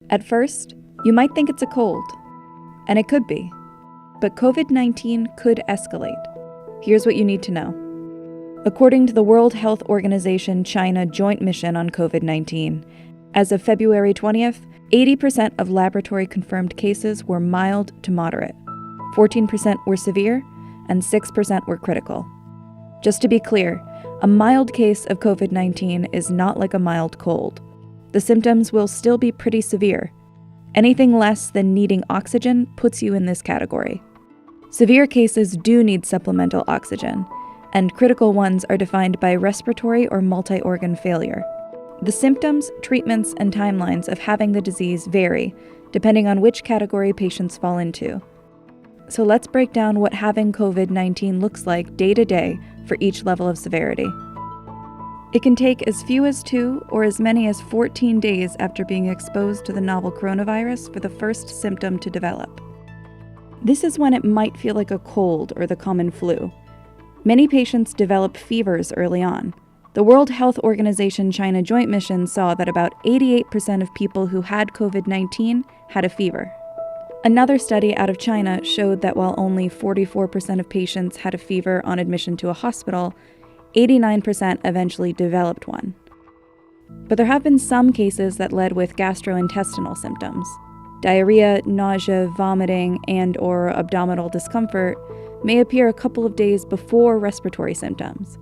At first, you might think it's a cold, and it could be, but COVID-19 could escalate. Here's what you need to know. According to the World Health Organization China Joint Mission on COVID-19, as of February 20th, 80% of laboratory-confirmed cases were mild to moderate, 14% were severe, and 6% were critical. Just to be clear, a mild case of COVID-19 is not like a mild cold. The symptoms will still be pretty severe. Anything less than needing oxygen puts you in this category. Severe cases do need supplemental oxygen, and critical ones are defined by respiratory or multi-organ failure. The symptoms, treatments, and timelines of having the disease vary, depending on which category patients fall into. So let's break down what having COVID-19 looks like day to day for each level of severity. It can take as few as 2 or as many as 14 days after being exposed to the novel coronavirus for the first symptom to develop. This is when it might feel like a cold or the common flu. Many patients develop fevers early on. The World Health Organization China Joint Mission saw that about 88% of people who had COVID-19 had a fever. Another study out of China showed that while only 44% of patients had a fever on admission to a hospital, 89% eventually developed one. But there have been some cases that led with gastrointestinal symptoms. Diarrhea, nausea, vomiting, and/or abdominal discomfort may appear a couple of days before respiratory symptoms.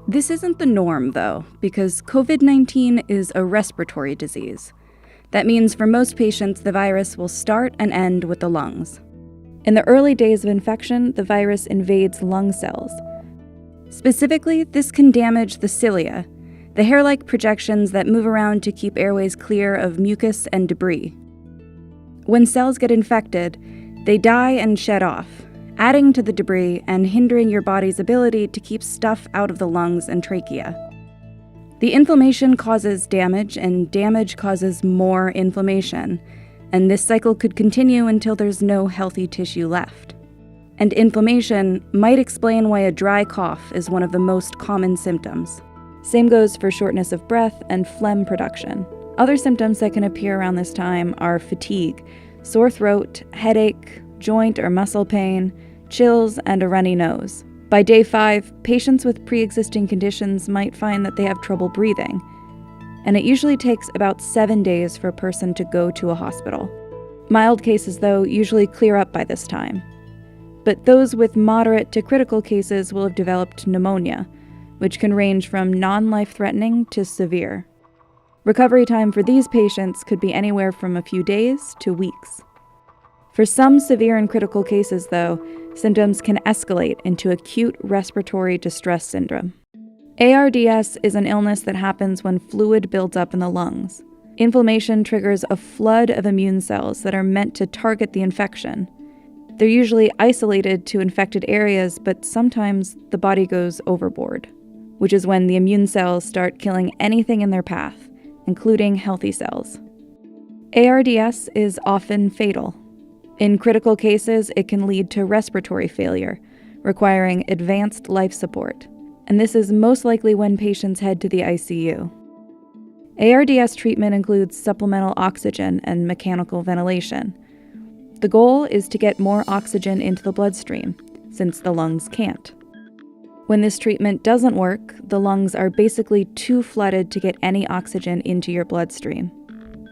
This isn't the norm, though, because COVID-19 is a respiratory disease. That means for most patients, the virus will start and end with the lungs. In the early days of infection, the virus invades lung cells. Specifically, this can damage the cilia, the hair-like projections that move around to keep airways clear of mucus and debris. When cells get infected, they die and shed off, adding to the debris and hindering your body's ability to keep stuff out of the lungs and trachea. The inflammation causes damage, and damage causes more inflammation, and this cycle could continue until there's no healthy tissue left. And inflammation might explain why a dry cough is one of the most common symptoms. Same goes for shortness of breath and phlegm production. Other symptoms that can appear around this time are fatigue, sore throat, headache, joint or muscle pain, chills, and a runny nose. By day 5, patients with pre-existing conditions might find that they have trouble breathing, and it usually takes about 7 days for a person to go to a hospital. Mild cases, though, usually clear up by this time. But those with moderate to critical cases will have developed pneumonia, which can range from non-life-threatening to severe. Recovery time for these patients could be anywhere from a few days to weeks. For some severe and critical cases, though, symptoms can escalate into acute respiratory distress syndrome. ARDS is an illness that happens when fluid builds up in the lungs. Inflammation triggers a flood of immune cells that are meant to target the infection. They're usually isolated to infected areas, but sometimes the body goes overboard, which is when the immune cells start killing anything in their path, including healthy cells. ARDS is often fatal. In critical cases, it can lead to respiratory failure, requiring advanced life support, and this is most likely when patients head to the ICU. ARDS treatment includes supplemental oxygen and mechanical ventilation. The goal is to get more oxygen into the bloodstream, since the lungs can't. When this treatment doesn't work, the lungs are basically too flooded to get any oxygen into your bloodstream.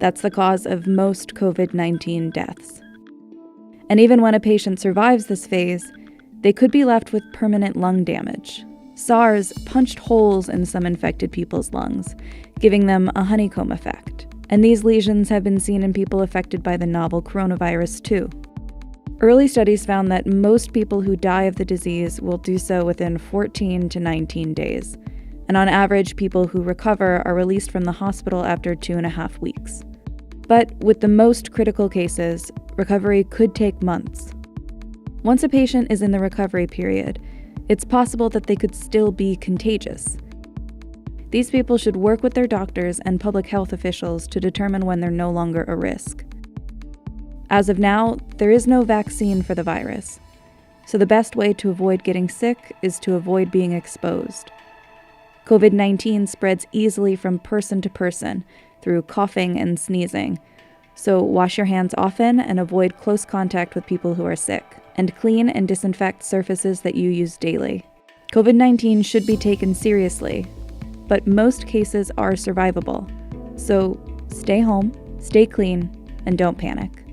That's the cause of most COVID-19 deaths. And even when a patient survives this phase, they could be left with permanent lung damage. SARS punched holes in some infected people's lungs, giving them a honeycomb effect. And these lesions have been seen in people affected by the novel coronavirus too. Early studies found that most people who die of the disease will do so within 14 to 19 days. And on average, people who recover are released from the hospital after 2.5 weeks. But with the most critical cases, recovery could take months. Once a patient is in the recovery period, it's possible that they could still be contagious. These people should work with their doctors and public health officials to determine when they're no longer a risk. As of now, there is no vaccine for the virus, so the best way to avoid getting sick is to avoid being exposed. COVID-19 spreads easily from person to person through coughing and sneezing, So wash your hands often and avoid close contact with people who are sick. And clean and disinfect surfaces that you use daily. COVID-19 should be taken seriously, but most cases are survivable. So stay home, stay clean, and don't panic.